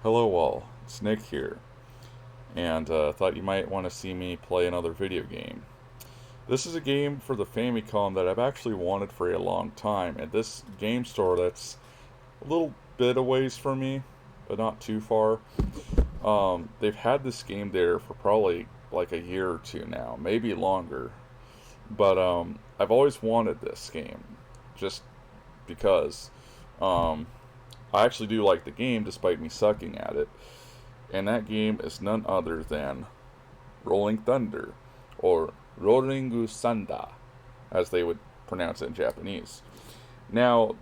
Hello all, it's Nick here, and thought you might want to see me play another video game. This is a game for the Famicom that I've actually wanted for a long time, and this game store that's a little bit a ways from me, but not too far. They've had this game there for probably like a year or two now, maybe longer. But I've always wanted this game, just because. Um, I actually do like the game despite me sucking at it. And that game is none other than Rolling Thunder, or Roringu Sanda, as they would pronounce it in Japanese. Now,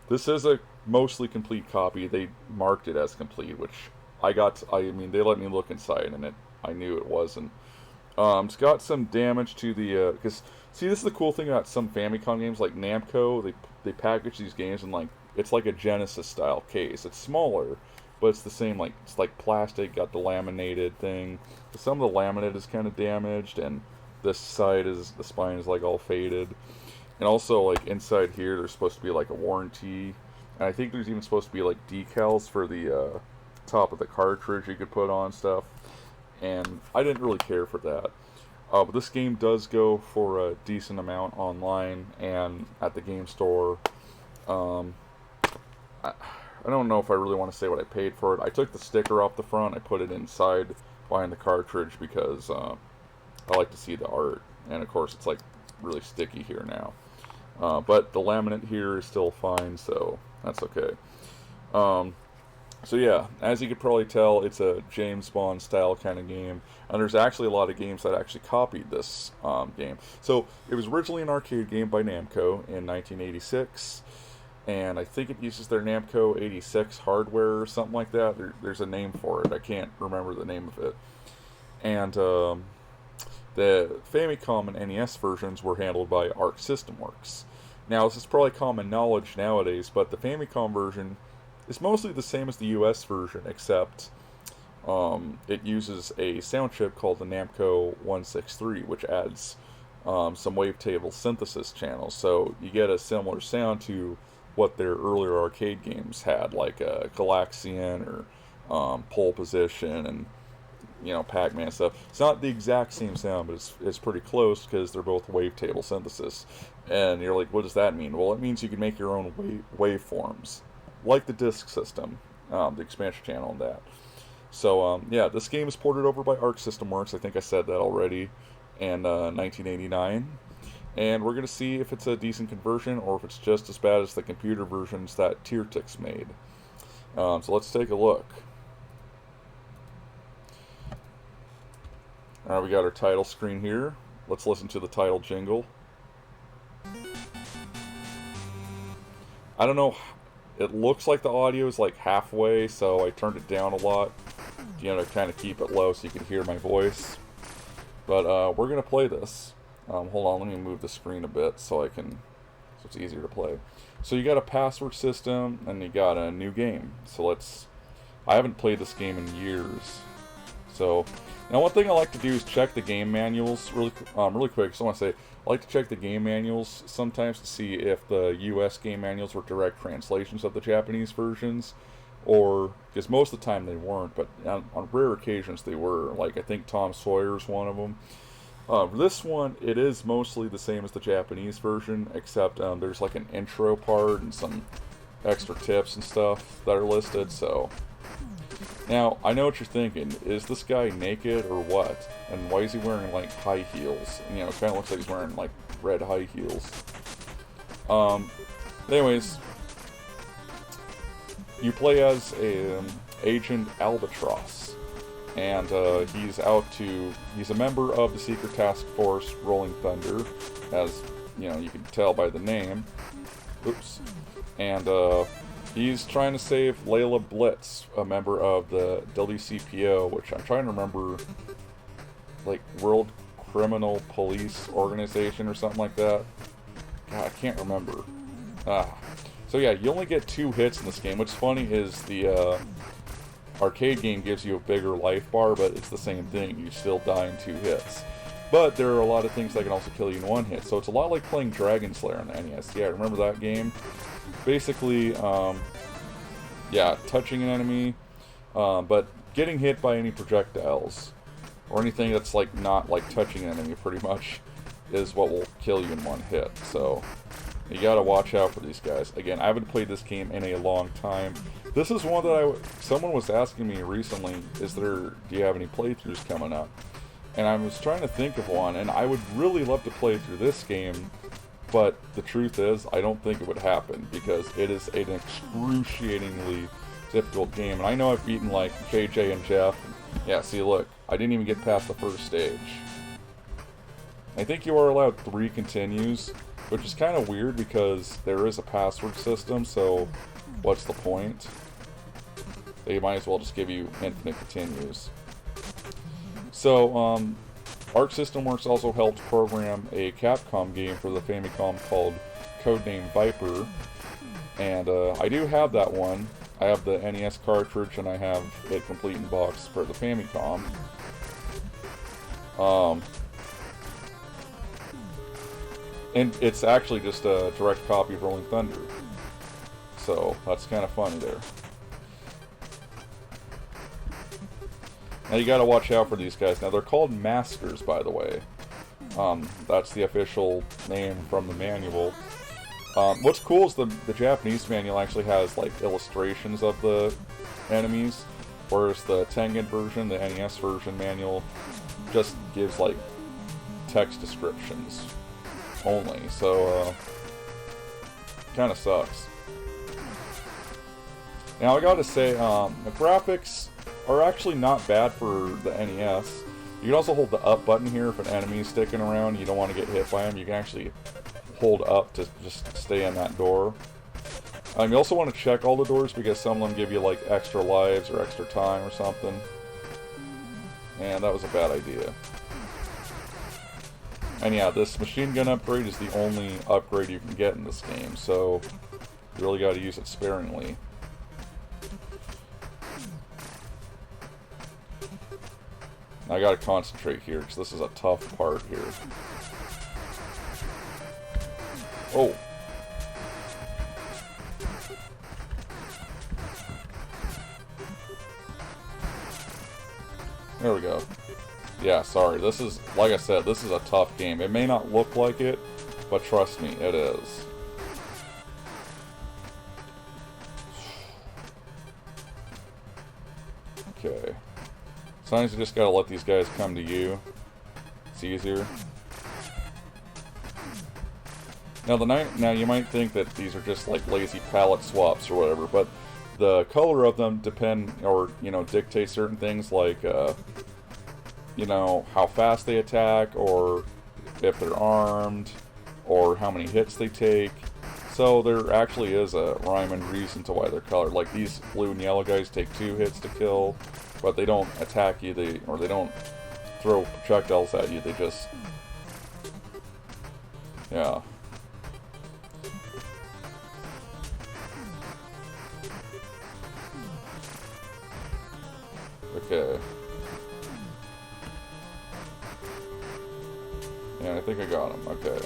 this is a mostly complete copy. They marked it as complete, which I mean, they let me look inside, and I knew it wasn't. It's got some damage to the, because, see, this is the cool thing about some Famicom games, like Namco, they package these games in, like, it's like a Genesis style case. It's smaller, but it's the same, like, it's like plastic, got the laminated thing. Some of the laminate is kind of damaged, and this side the spine is, like, all faded. And also, like, inside here, there's supposed to be, like, a warranty. And I think there's even supposed to be, like, decals for the, top of the cartridge you could put on stuff. And I didn't really care for that. But this game does go for a decent amount online and at the game store. Um, I don't know if I really want to say what I paid for it. I took the sticker off the front, I put it inside behind the cartridge because I like to see the art. And of course, it's like really sticky here now. But the laminate here is still fine, so that's okay. So yeah, as you could probably tell, it's a James Bond style kind of game, and there's actually a lot of games that actually copied this game. So it was originally an arcade game by Namco in 1986, and I think it uses their Namco 86 hardware or something like that. There's a name for it. I can't remember the name of it. And the Famicom and NES versions were handled by Arc System Works. Now, this is probably common knowledge nowadays, but the Famicom version is mostly the same as the US version, except it uses a sound chip called the Namco 163, which adds some wavetable synthesis channels. So you get a similar sound to what their earlier arcade games had, like Galaxian or Pole Position and Pac-Man stuff. It's not the exact same sound, but it's pretty close because they're both wavetable synthesis. And you're like, what does that mean? Well, it means you can make your own waveforms, like the disk system, the expansion channel and that. So, yeah, this game is ported over by Arc System Works. I think I said that already, in 1989. And we're going to see if it's a decent conversion or if it's just as bad as the computer versions that Tiertix made. So let's take a look. Alright, we got our title screen here. Let's listen to the title jingle. I don't know, it looks like the audio is like halfway, so I turned it down a lot, to kind of keep it low so you can hear my voice. But we're going to play this. Hold on, let me move the screen a bit so it's easier to play. So you got a password system, and you got a new game. So I haven't played this game in years. So, now one thing I like to do is check the game manuals really quick. Just want to say, I like to check the game manuals sometimes to see if the US game manuals were direct translations of the Japanese versions, or, because most of the time they weren't, but on rare occasions they were. Like, I think Tom Sawyer's one of them. This one, it is mostly the same as the Japanese version, except there's like an intro part and some extra tips and stuff that are listed, so. Now, I know what you're thinking. Is this guy naked or what? And why is he wearing, like, high heels? And, it kind of looks like he's wearing, like, red high heels. Anyways, you play as Agent Albatross. And he's a member of the Secret Task Force Rolling Thunder, as, you can tell by the name. Oops. And, he's trying to save Layla Blitz, a member of the WCPO, which I'm trying to remember, like, World Criminal Police Organization or something like that. God, I can't remember. So yeah, you only get 2 hits in this game. What's funny is the arcade game gives you a bigger life bar, but it's the same thing. You still die in 2 hits. But there are a lot of things that can also kill you in 1 hit. So it's a lot like playing Dragon Slayer on the NES. Yeah, remember that game? Basically, yeah, touching an enemy, but getting hit by any projectiles or anything that's like not like touching an enemy pretty much is what will kill you in one hit. So you gotta watch out for these guys. Again, I haven't played this game in a long time. This is one that someone was asking me recently, do you have any playthroughs coming up? And I was trying to think of one, and I would really love to play through this game, but the truth is, I don't think it would happen, because it is an excruciatingly difficult game. And I know I've beaten like JJ and Jeff. Yeah, see, look, I didn't even get past the first stage. I think you are allowed 3 continues, which is kind of weird because there is a password system, so what's the point? They might as well just give you infinite continues. So, Arc System Works also helped program a Capcom game for the Famicom called Codename Viper, and I do have that one. I have the NES cartridge, and I have it complete in box for the Famicom. And it's actually just a direct copy of Rolling Thunder. So, that's kind of funny there. Now you gotta watch out for these guys. Now they're called Masters, by the way. That's the official name from the manual. What's cool is the Japanese manual actually has like illustrations of the enemies, whereas the Tengen version, the NES version manual, just gives like text descriptions only. So kind of sucks. Now I gotta say, the graphics are actually not bad for the NES. You can also hold the up button here if an enemy's sticking around, you don't want to get hit by him. You can actually hold up to just stay in that door. You also want to check all the doors because some of them give you like extra lives or extra time or something. And that was a bad idea. And yeah, this machine gun upgrade is the only upgrade you can get in this game, so you really got to use it sparingly. I gotta concentrate here, because this is a tough part here. Oh! There we go. Yeah, sorry, this is, like I said, this is a tough game. It may not look like it, but trust me, it is. Okay. Sometimes you just gotta let these guys come to you. It's easier. Now you might think that these are just like lazy palette swaps or whatever, but the color of them dictate certain things like, how fast they attack, or if they're armed, or how many hits they take. So there actually is a rhyme and reason to why they're colored. Like these blue and yellow guys take 2 hits to kill. But they don't attack you, they don't throw projectiles at you, they just... Yeah. Okay. Yeah, I think I got him, okay.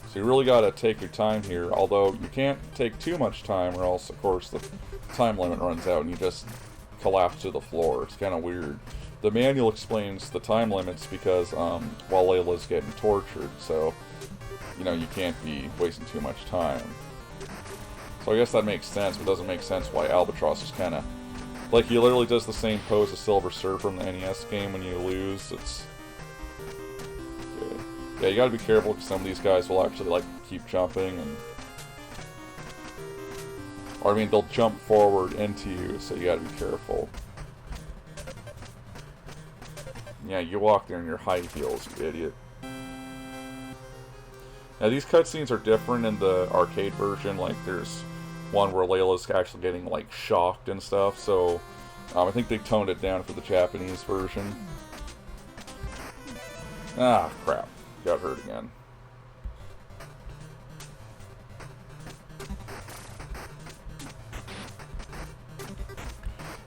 So you really gotta take your time here, although you can't take too much time or else, of course, the time limit runs out and you just collapse to the floor. It's kind of weird. The manual explains the time limits because while Layla's getting tortured, so you can't be wasting too much time. So I guess that makes sense, but it doesn't make sense why Albatross is kind of like he literally does the same pose as Silver Surfer in the NES game when you lose. It's okay. Yeah, you gotta be careful because some of these guys will actually like keep jumping and they'll jump forward into you, so you gotta be careful. Yeah, you walk there in your high heels, you idiot. Now, these cutscenes are different in the arcade version. Like, there's one where Layla's actually getting, like, shocked and stuff, so I think they toned it down for the Japanese version. Ah, crap. Got hurt again.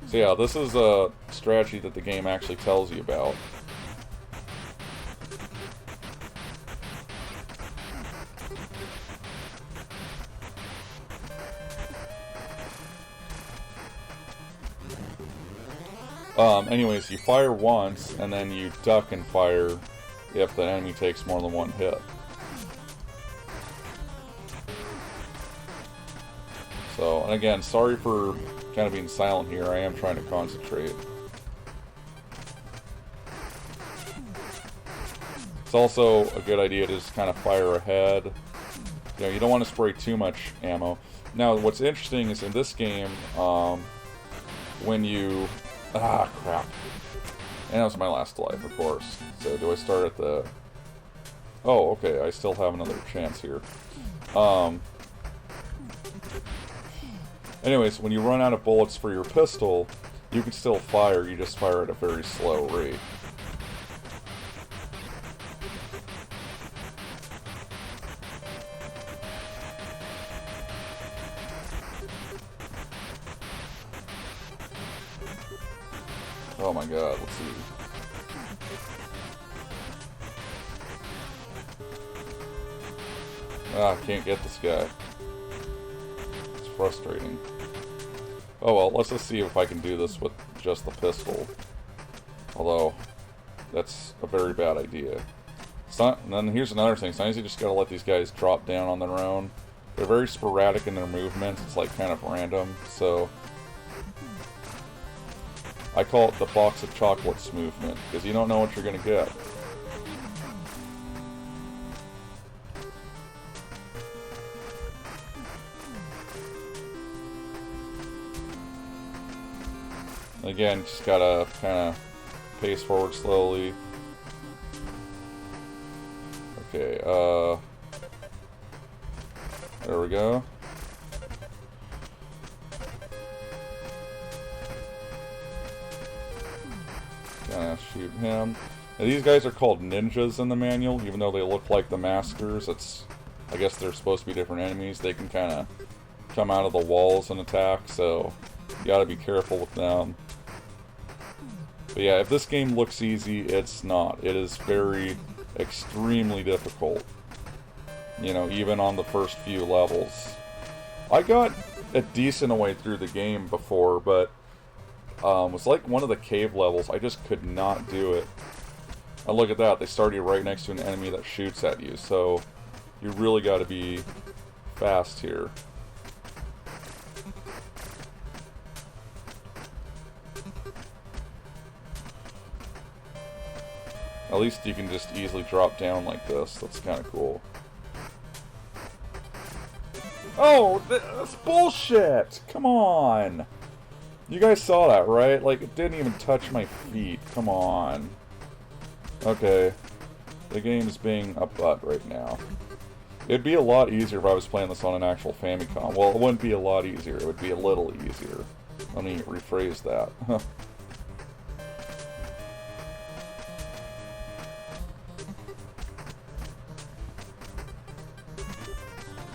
So yeah, this is a strategy that the game actually tells you about. Anyways, you fire once, and then you duck and fire if the enemy takes more than one hit. So, and again, sorry for kind of being silent here. I am trying to concentrate. It's also a good idea to just kind of fire ahead. You know, you don't want to spray too much ammo. Now, what's interesting is in this game, when you... Ah, crap. And that was my last life, of course. So, do I start at the... Oh, okay, I still have another chance here. Anyways, when you run out of bullets for your pistol, you can still fire, you just fire at a very slow rate. Oh my god, let's see. Ah, I can't get this guy. It's frustrating. Oh well, let's just see if I can do this with just the pistol. Although, that's a very bad idea. And then here's another thing. Sometimes you just gotta let these guys drop down on their own. They're very sporadic in their movements. It's like kind of random, so... I call it the box of chocolates movement, because you don't know what you're going to get. Again, just gotta kind of pace forward slowly. Okay, there we go. Gonna shoot him. Now, these guys are called ninjas in the manual, even though they look like the maskers. I guess they're supposed to be different enemies. They can kind of come out of the walls and attack, so you gotta be careful with them. But yeah, if this game looks easy, it's not. It is very, extremely difficult. You know, even on the first few levels. I got a decent way through the game before, but it was like one of the cave levels. I just could not do it. And look at that, they start you right next to an enemy that shoots at you, so you really got to be fast here. At least you can just easily drop down like this. That's kind of cool. Oh, that's bullshit! Come on! You guys saw that, right? Like, it didn't even touch my feet. Come on. Okay. The game is being a butt right now. It'd be a lot easier if I was playing this on an actual Famicom. Well, it wouldn't be a lot easier. It would be a little easier. Let me rephrase that.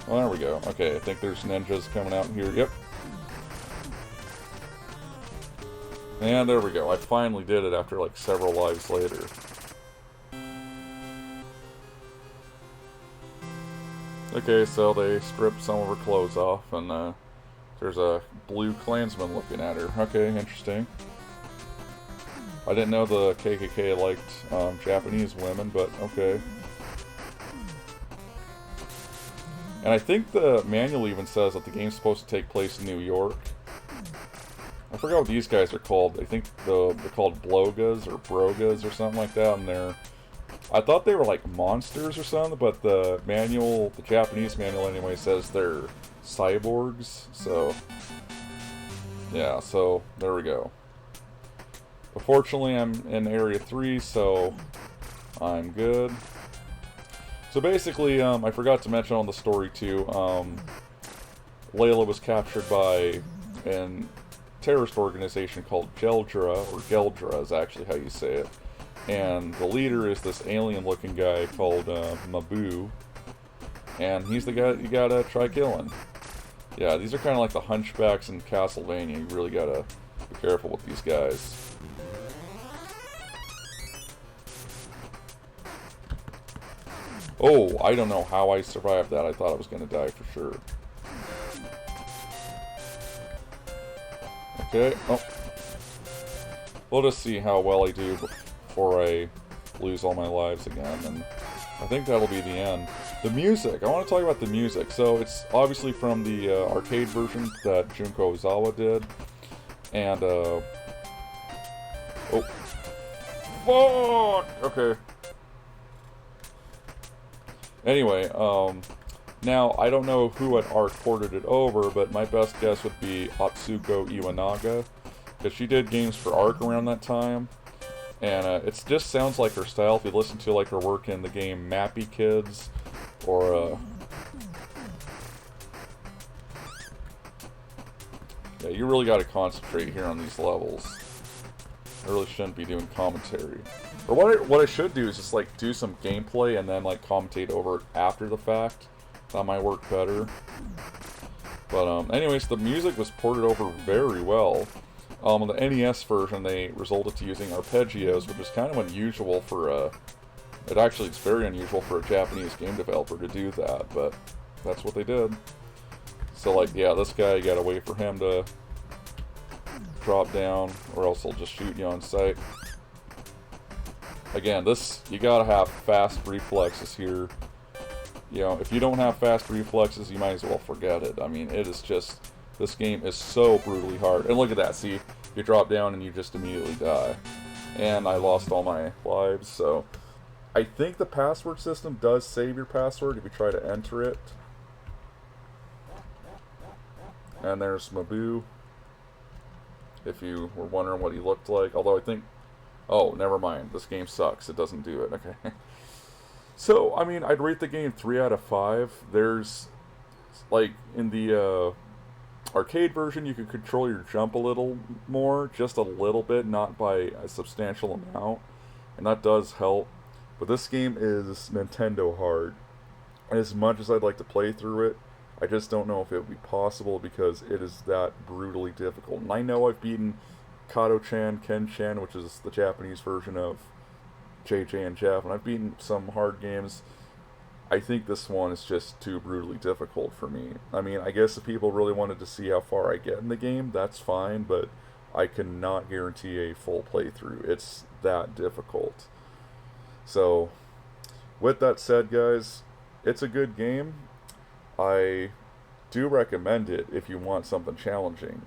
Well, there we go. Okay, I think there's ninjas coming out here. Yep. And there we go. I finally did it after like several lives later. Okay, so they stripped some of her clothes off, and there's a blue Klansman looking at her. Okay, interesting. I didn't know the KKK liked Japanese women, but okay. And I think the manual even says that the game's supposed to take place in New York. I forgot what these guys are called. I think they're called Blogas or Brogas or something like that, and I thought they were like monsters or something, but the manual, the Japanese manual anyway, says they're cyborgs, so... Yeah, so there we go. But fortunately, I'm in Area 3, so I'm good. So basically, I forgot to mention on the story too, Layla was captured by a terrorist organization called Geldra, or Geldra is actually how you say it. And the leader is this alien-looking guy called Mabu, and he's the guy that you gotta try killing. Yeah, these are kind of like the hunchbacks in Castlevania. You really gotta be careful with these guys. Oh, I don't know how I survived that. I thought I was going to die for sure. Okay. Oh. we'll just see how well I do before I lose all my lives again, and I think that'll be the end. The music, I want to talk about the music. So it's obviously from the arcade version that Junko Ozawa did, and oh, fuck! Okay. Anyway, now I don't know who at art ported it over, but my best guess would be Atsuko Iwanaga, because she did games for ARC around that time. And it just sounds like her style if you listen to like her work in the game Mappy Kids, or yeah, you really got to concentrate here on these levels. I really shouldn't be doing commentary. Or what I should do is just like do some gameplay and then like commentate over it after the fact. That might work better. But anyways, the music was ported over very well. On the NES version, they resulted to using arpeggios, which is kind of unusual for it's very unusual for a Japanese game developer to do that, but that's what they did. So, like, yeah, this guy, you gotta wait for him to drop down, or else he'll just shoot you on sight. Again, you gotta have fast reflexes here. You know, if you don't have fast reflexes, you might as well forget it. I mean, it is just... This game is so brutally hard. And look at that, see? You drop down and you just immediately die. And I lost all my lives, so... I think the password system does save your password if you try to enter it. And there's Mabu. If you were wondering what he looked like. Although I think... Oh, never mind. This game sucks. It doesn't do it. Okay. So, I mean, I'd rate the game 3 out of 5. There's... Like, in the, arcade version, you could control your jump a little more, just a little bit, not by a substantial amount, and that does help. But this game is Nintendo hard. As much as I'd like to play through it, I just don't know if it would be possible because it is that brutally difficult. And I know I've beaten Kato-chan, Ken-chan, which is the Japanese version of JJ and Jeff, and I've beaten some hard games. I think this one is just too brutally difficult for me. I mean, I guess if people really wanted to see how far I get in the game, that's fine, but I cannot guarantee a full playthrough. It's that difficult. So, with that said, guys, it's a good game. I do recommend it if you want something challenging.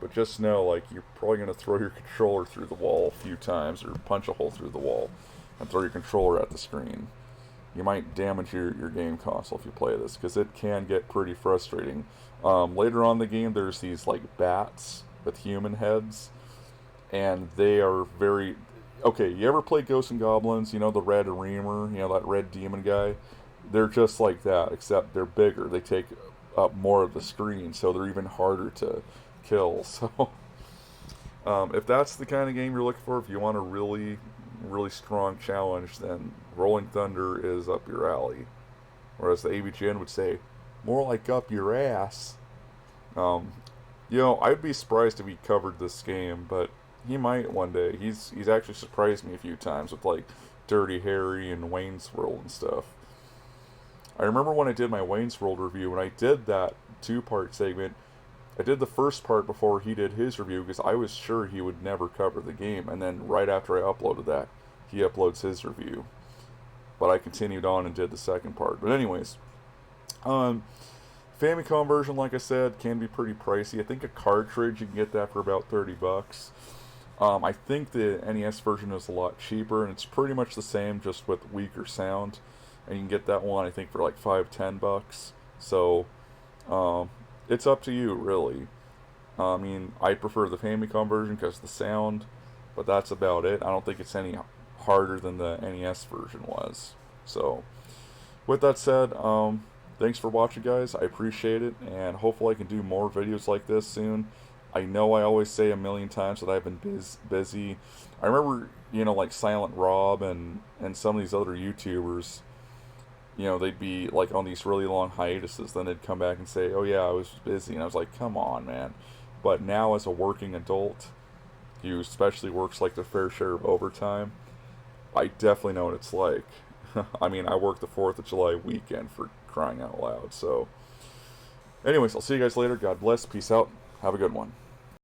But just know, like, you're probably going to throw your controller through the wall a few times, or punch a hole through the wall, and throw your controller at the screen. You might damage your game console if you play this, because it can get pretty frustrating. Later on in the game, there's these, like, bats with human heads, and they are very... Okay, you ever play Ghosts and Goblins? You know, the red Reamer, you know, that red demon guy? They're just like that, except they're bigger. They take up more of the screen, so they're even harder to kill. So, if that's the kind of game you're looking for, if you want a really strong challenge, then Rolling Thunder is up your alley. Or as the AVGN would say, more like up your ass. You know, I'd be surprised if he covered this game, but he might one day. He's actually surprised me a few times with, like, Dirty Harry and Wayne's World and stuff. I remember when I did my Wayne's World review, when I did that 2-part segment, I did the first part before he did his review because I was sure he would never cover the game, and then right after I uploaded that, he uploads his review. But I continued on and did the second part. But anyways, Famicom version, like I said, can be pretty pricey. I think a cartridge, you can get that for about $30. I think the NES version is a lot cheaper, and it's pretty much the same, just with weaker sound. And you can get that one, I think, for like $5-10. So, it's up to you, really. I mean, I prefer the Famicom version because of the sound, but that's about it. I don't think it's any harder than the NES version was. So, with that said, thanks for watching, guys. I appreciate it, and hopefully I can do more videos like this soon. I know I always say a million times that I've been busy. I remember, you know, like Silent Rob and some of these other YouTubers, you know, they'd be like on these really long hiatuses, then they'd come back and say, oh yeah, I was busy, and I was like, come on, man. But now as a working adult, who especially works like the fair share of overtime, I definitely know what it's like. I mean, I work the 4th of July weekend, for crying out loud. So, anyways, I'll see you guys later. God bless. Peace out. Have a good one.